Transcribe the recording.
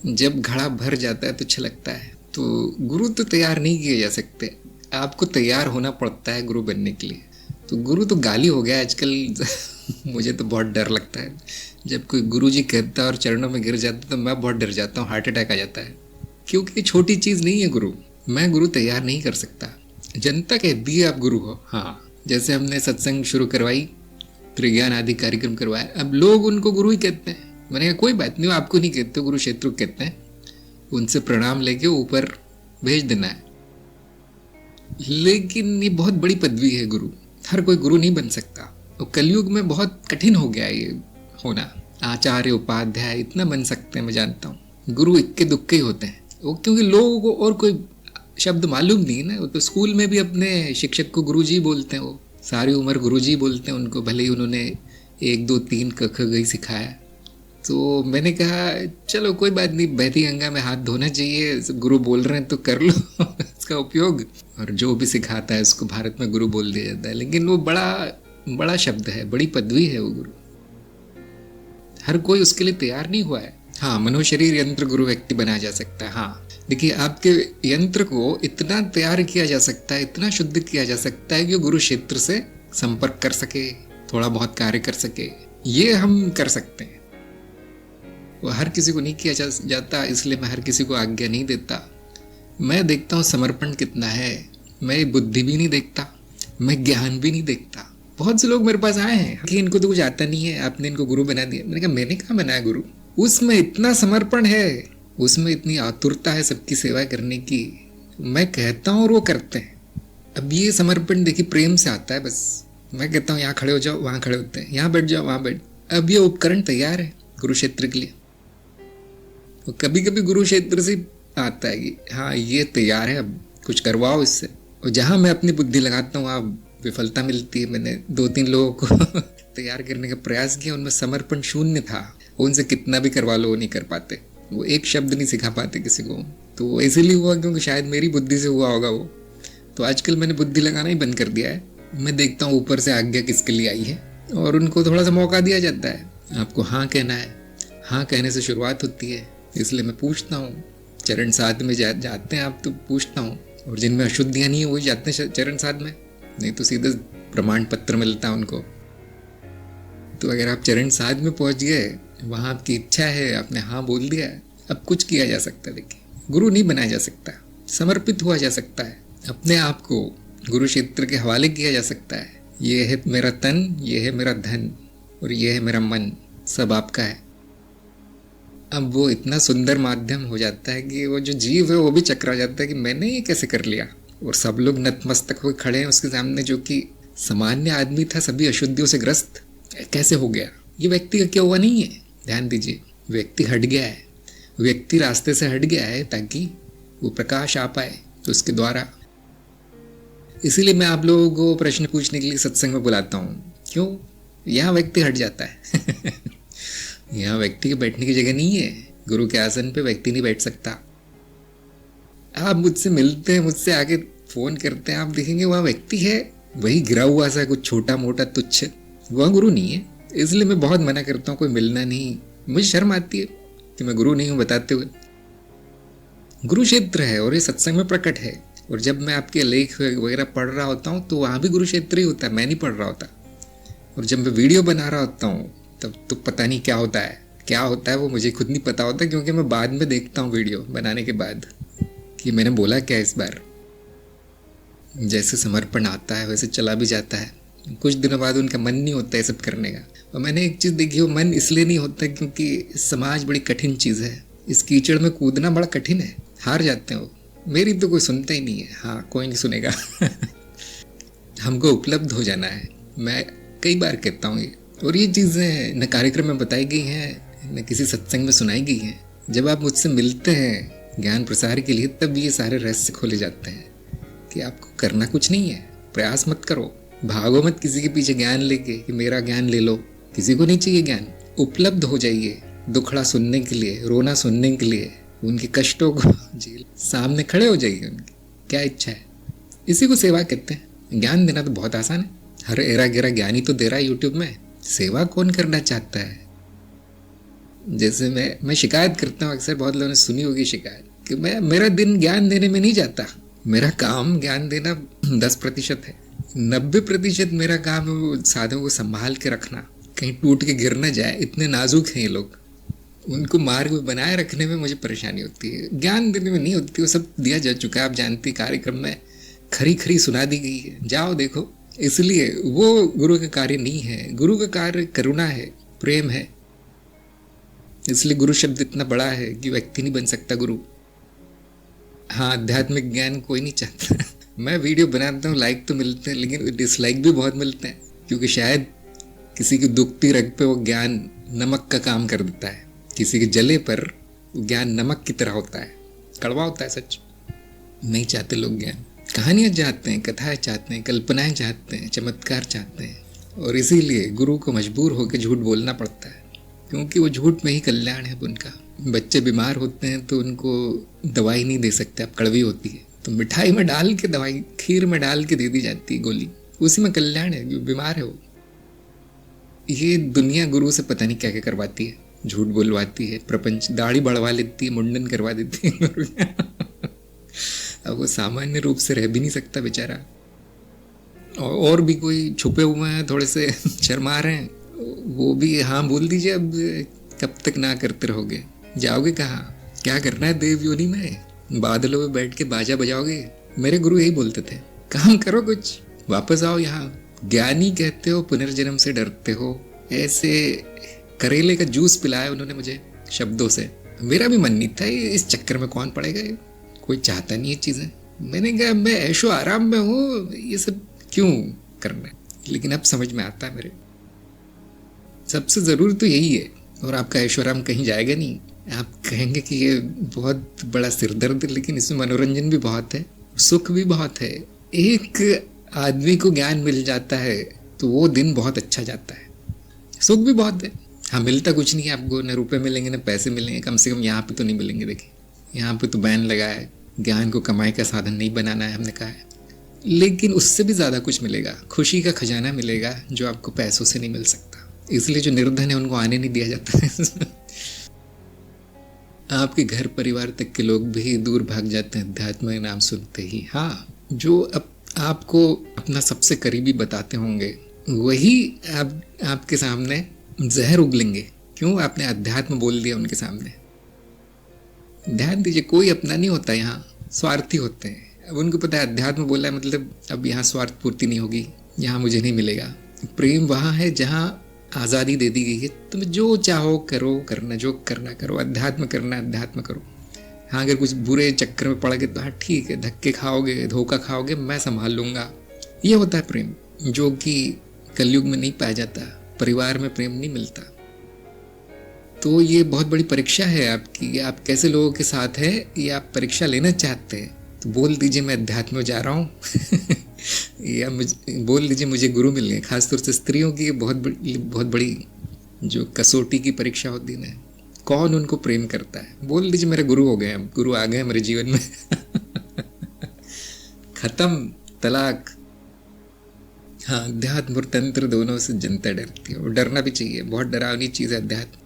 जब घड़ा भर जाता है तो अच्छा लगता है। तो गुरु तो तैयार नहीं किए जा सकते, आपको तैयार होना पड़ता है गुरु बनने के लिए। तो गुरु तो गाली हो गया आजकल। मुझे तो बहुत डर लगता है जब कोई गुरु जी कहता है और चरणों में गिर जाता है, तो मैं बहुत डर जाता हूँ, हार्ट अटैक आ जाता है। क्योंकि छोटी चीज़ नहीं है गुरु। मैं गुरु तैयार नहीं कर सकता। जनता कहती है आप गुरु हो। हाँ, जैसे हमने सत्संग शुरू करवाई, त्रिज्ञान आदि कार्यक्रम करवाया, अब लोग उनको गुरु ही कहते हैं। मैंने कहा कोई बात नहीं, आपको नहीं कहते, गुरु क्षेत्र कहते हैं, उनसे प्रणाम लेके ऊपर भेज देना है। लेकिन ये बहुत बड़ी पदवी है गुरु, हर कोई गुरु नहीं बन सकता। और कलयुग में बहुत कठिन हो गया ये होना। आचार्य उपाध्याय इतना बन सकते हैं मैं जानता हूँ, गुरु इक्के दुक्के ही होते हैं वो, क्योंकि लोगों को और कोई शब्द मालूम नहीं ना। वो तो स्कूल में भी अपने शिक्षक को गुरुजी बोलते हैं, वो सारी उम्र गुरुजी बोलते हैं उनको, भले ही उन्होंने 1 2 3 क ख ग सिखाया। तो मैंने कहा चलो कोई बात नहीं, बहती गंगा में हाथ धोना चाहिए, गुरु बोल रहे हैं तो कर लो इसका उपयोग। और जो भी सिखाता है उसको भारत में गुरु बोल दिया जाता है। लेकिन वो बड़ा शब्द है, बड़ी पदवी है वो गुरु। हर कोई उसके लिए तैयार नहीं हुआ है। हाँ, मनोशरीर यंत्र गुरु व्यक्ति बनाया जा सकता है। हाँ देखिए, आपके यंत्र को इतना तैयार किया जा सकता है, इतना शुद्ध किया जा सकता है कि वो गुरु क्षेत्र से संपर्क कर सके, थोड़ा बहुत कार्य कर सके। ये हम कर सकते हैं। वो हर किसी को नहीं किया जाता, इसलिए मैं हर किसी को आज्ञा नहीं देता। मैं देखता हूँ समर्पण कितना है। मैं बुद्धि भी नहीं देखता, मैं ज्ञान भी नहीं देखता। बहुत से लोग मेरे पास आए हैं कि इनको तो कुछ आता नहीं है, आपने इनको गुरु बना दिया। मैंने कहा मैंने कहाँ बनाया गुरु? उसमें इतना समर्पण है, उसमें इतनी आतुरता है सबकी सेवा करने की। मैं कहता हूँ और वो करते हैं। अब ये समर्पण देखिए प्रेम से आता है। बस मैं कहता हूँ यहाँ खड़े हो जाओ, वहाँ खड़े होते हैं, यहाँ बैठ जाओ, वहाँ बैठ। अब ये उपकरण तैयार है गुरु क्षेत्र के लिए। तो कभी कभी गुरु क्षेत्र से आता है कि हाँ ये तैयार है, अब कुछ करवाओ इससे। और जहाँ मैं अपनी बुद्धि लगाता हूँ वहाँ विफलता मिलती है। मैंने 2-3 लोगों को तैयार करने का प्रयास किया, उनमें समर्पण शून्य था। उनसे कितना भी करवा लो वो नहीं कर पाते, वो एक शब्द नहीं सिखा पाते किसी को। तो इसीलिए हुआ क्योंकि शायद मेरी बुद्धि से हुआ होगा वो। तो आजकल मैंने बुद्धि लगाना ही बंद कर दिया है। मैं देखता हूँ ऊपर से आज्ञा किसके लिए आई है और उनको थोड़ा सा मौका दिया जाता है। आपको हाँ कहना है, हाँ कहने से शुरुआत होती है। इसलिए मैं पूछता हूँ, चरण साध में जाते हैं आप तो पूछता हूँ, और जिनमें अशुद्धियाँ नहीं है वही जाते हैं चरण साध में, नहीं तो सीधे प्रमाण पत्र मिलता है उनको। तो अगर आप चरण साध में पहुँच गए, वहाँ आपकी इच्छा है, आपने हाँ बोल दिया, अब कुछ किया जा सकता है। देखिए, गुरु नहीं बनाया जा सकता, समर्पित हुआ जा सकता है, अपने आप को गुरु क्षेत्र के हवाले किया जा सकता है। ये है मेरा तन, ये है मेरा धन और ये है मेरा मन, सब आपका है। अब वो इतना सुंदर माध्यम हो जाता है कि वो जो जीव है वो भी चकरा जाता है कि मैंने ये कैसे कर लिया। और सब लोग नतमस्तक होकर खड़े हैं उसके सामने, जो कि सामान्य आदमी था, सभी अशुद्धियों से ग्रस्त, कैसे हो गया? ये व्यक्ति का क्या हुआ नहीं है। ध्यान दीजिए, व्यक्ति हट गया है, व्यक्ति रास्ते से हट गया है ताकि वो प्रकाश आ पाए तो उसके द्वारा। इसीलिए मैं आप लोगों को प्रश्न पूछने के लिए सत्संग में बुलाता हूँ। क्यों? यहाँ व्यक्ति हट जाता है यहाँ व्यक्ति के बैठने की जगह नहीं है। गुरु के आसन पे व्यक्ति नहीं बैठ सकता। आप मुझसे मिलते हैं, मुझसे आके फोन करते हैं, आप देखेंगे वहाँ व्यक्ति है, वही गिरा हुआ सा कुछ छोटा मोटा तुच्छ, वह गुरु नहीं है। इसलिए मैं बहुत मना करता हूँ कोई मिलना नहीं। मुझे शर्म आती है कि मैं गुरु नहीं हूँ बताते हुए। गुरु क्षेत्र है और ये सत्संग में प्रकट है। और जब मैं आपके लेख वगैरह पढ़ रहा होता हूँ तो वहाँ भी गुरु क्षेत्र ही होता है, मैं नहीं पढ़ रहा होता। और जब मैं वीडियो बना रहा होता हूँ तब तो पता नहीं क्या होता है वो मुझे खुद नहीं पता होता, क्योंकि मैं बाद में देखता हूँ वीडियो बनाने के बाद कि मैंने बोला क्या इस बार। जैसे समर्पण आता है वैसे चला भी जाता है। कुछ दिनों बाद उनका मन नहीं होता है सब करने का। और मैंने एक चीज़ देखी, वो मन इसलिए नहीं होता क्योंकि समाज बड़ी कठिन चीज़ है, इस कीचड़ में कूदना बड़ा कठिन है, हार जाते हैं वो। मेरी तो कोई सुनता ही नहीं है। हाँ, कोई नहीं सुनेगा हमको उपलब्ध हो जाना है। मैं कई बार कहता हूँ ये, और ये चीज़ें न कार्यक्रम में बताई गई हैं न किसी सत्संग में सुनाई गई हैं। जब आप मुझसे मिलते हैं ज्ञान प्रसार के लिए, तब ये सारे रहस्य खोले जाते हैं कि आपको करना कुछ नहीं है। प्रयास मत करो, भागो मत किसी के पीछे ज्ञान लेके कि मेरा ज्ञान ले लो। किसी को नहीं चाहिए ज्ञान। उपलब्ध हो जाइए दुखड़ा सुनने के लिए, रोना सुनने के लिए, उनके कष्टों को झेल, सामने खड़े हो जाइए। उनकी क्या इच्छा है, इसी को सेवा कहते हैं। ज्ञान देना तो बहुत आसान है, हर एरा गिरा ज्ञानी तो दे रहा है यूट्यूब में। सेवा कौन करना चाहता है? जैसे मैं शिकायत करता हूँ अक्सर, बहुत लोगों ने सुनी होगी शिकायत कि मेरा दिन ज्ञान देने में नहीं जाता। मेरा काम ज्ञान देना 10% है, 90% मेरा काम है वो साधकों को संभाल के रखना, कहीं टूट के गिर न जाए। इतने नाजुक हैं ये लोग, उनको मार्ग में बनाए रखने में मुझे परेशानी होती है, ज्ञान देने में नहीं होती। वो सब दिया जा चुका है, आप जानती, कार्यक्रम में खरी खरी सुना दी गई है, जाओ देखो। इसलिए वो गुरु का कार्य नहीं है। गुरु का कार्य करुणा है, प्रेम है। इसलिए गुरु शब्द इतना बड़ा है कि व्यक्ति नहीं बन सकता गुरु। हाँ, आध्यात्मिक ज्ञान कोई नहीं चाहता। मैं वीडियो बनाता हूँ, लाइक तो मिलते हैं, लेकिन डिसलाइक भी बहुत मिलते हैं, क्योंकि शायद किसी की दुखती रग पे वो ज्ञान नमक का काम कर देता है। किसी के जले पर ज्ञान नमक की तरह होता है, कड़वा होता है। सच नहीं चाहते लोग ज्ञान। कहानियाँ चाहते हैं, कथाएं चाहते हैं, कल्पनाएं चाहते हैं, चमत्कार चाहते हैं। और इसीलिए गुरु को मजबूर होकर झूठ बोलना पड़ता है, क्योंकि वो झूठ में ही कल्याण है उनका। बच्चे बीमार होते हैं तो उनको दवाई नहीं दे सकते, अब कड़वी होती है तो मिठाई में डाल के दवाई, खीर में डाल के दे दी जाती है गोली, उसी में कल्याण है। जो बीमार है वो, ये दुनिया गुरु से पता नहीं क्या क्या करवाती है, झूठ बोलवाती है, प्रपंच, दाढ़ी बढ़वा लेती है, मुंडन करवा देती है। अब वो सामान्य रूप से रह भी नहीं सकता बेचारा। और भी कोई छुपे हुए हैं, थोड़े से शर्मा रहे हैं, वो भी हाँ बोल दीजिए। अब कब तक ना करते रहोगे, जाओगे कहाँ, क्या करना है देव योनि में, बादलों में बैठ के बाजा बजाओगे। मेरे गुरु यही बोलते थे, काम करो कुछ, वापस आओ यहाँ। ज्ञानी कहते हो, पुनर्जन्म से डरते हो। ऐसे करेले का जूस पिलाया उन्होंने मुझे शब्दों से। मेरा भी मन नहीं था, इस चक्कर में कौन पड़ेगा, कोई चाहता नहीं ये चीज़ें। मैंने कहा मैं ऐशो आराम में हूँ, ये सब क्यों करना है। लेकिन अब समझ में आता है मेरे, सबसे ज़रूरी तो यही है। और आपका ऐशो आराम कहीं जाएगा नहीं। आप कहेंगे कि ये बहुत बड़ा सिरदर्द है, लेकिन इसमें मनोरंजन भी बहुत है, सुख भी बहुत है। एक आदमी को ज्ञान मिल जाता है तो वो दिन बहुत अच्छा जाता है, सुख भी बहुत है। हाँ, मिलता कुछ नहीं है आपको, न रुपए मिलेंगे न पैसे मिलेंगे, कम से कम यहाँ पे तो नहीं मिलेंगे। देखिए यहाँ पे तो बैन लगा है, ज्ञान को कमाई का साधन नहीं बनाना है, हमने कहा है। लेकिन उससे भी ज़्यादा कुछ मिलेगा, खुशी का खजाना मिलेगा, जो आपको पैसों से नहीं मिल सकता। इसलिए जो निर्धन है उनको आने नहीं दिया जाता है। आपके घर परिवार तक के लोग भी दूर भाग जाते हैं अध्यात्म नाम सुनते ही। हाँ, जो आपको अपना सबसे करीबी बताते होंगे वही आपके सामने जहर उगलेंगे। क्यों? आपने अध्यात्म बोल दिया उनके सामने। ध्यान दीजिए, कोई अपना नहीं होता, यहाँ स्वार्थी होते हैं। अब उनको पता है अध्यात्म बोला है मतलब अब यहाँ स्वार्थ पूर्ति नहीं होगी, यहाँ मुझे नहीं मिलेगा। प्रेम वहाँ है जहाँ आज़ादी दे दी गई है, तुम जो चाहो करो, करना जो करना करो, अध्यात्म करना अध्यात्म करो। हाँ, अगर कुछ बुरे चक्कर में पड़ गए तो हाँ ठीक है, धक्के खाओगे, धोखा खाओगे, मैं संभाल लूँगा। ये होता है प्रेम, जो कि कलयुग में नहीं पाया जाता। परिवार में प्रेम नहीं मिलता। तो ये बहुत बड़ी परीक्षा है आपकी, आप कैसे लोगों के साथ है, ये आप परीक्षा लेना चाहते हैं तो बोल दीजिए मैं अध्यात्म में जा रहा हूँ। या बोल दीजिए मुझे गुरु मिल गए। खासतौर से स्त्रियों की बहुत बड़ी जो कसौटी की परीक्षा होती है, कौन उनको प्रेम करता है। बोल दीजिए मेरे गुरु हो गए, गुरु आ गए मेरे जीवन में। खत्म, तलाक। हाँ, अध्यात्म और तंत्र दोनों से जनता डरती है, और डरना भी चाहिए, बहुत डरावनी चीज़ है अध्यात्म।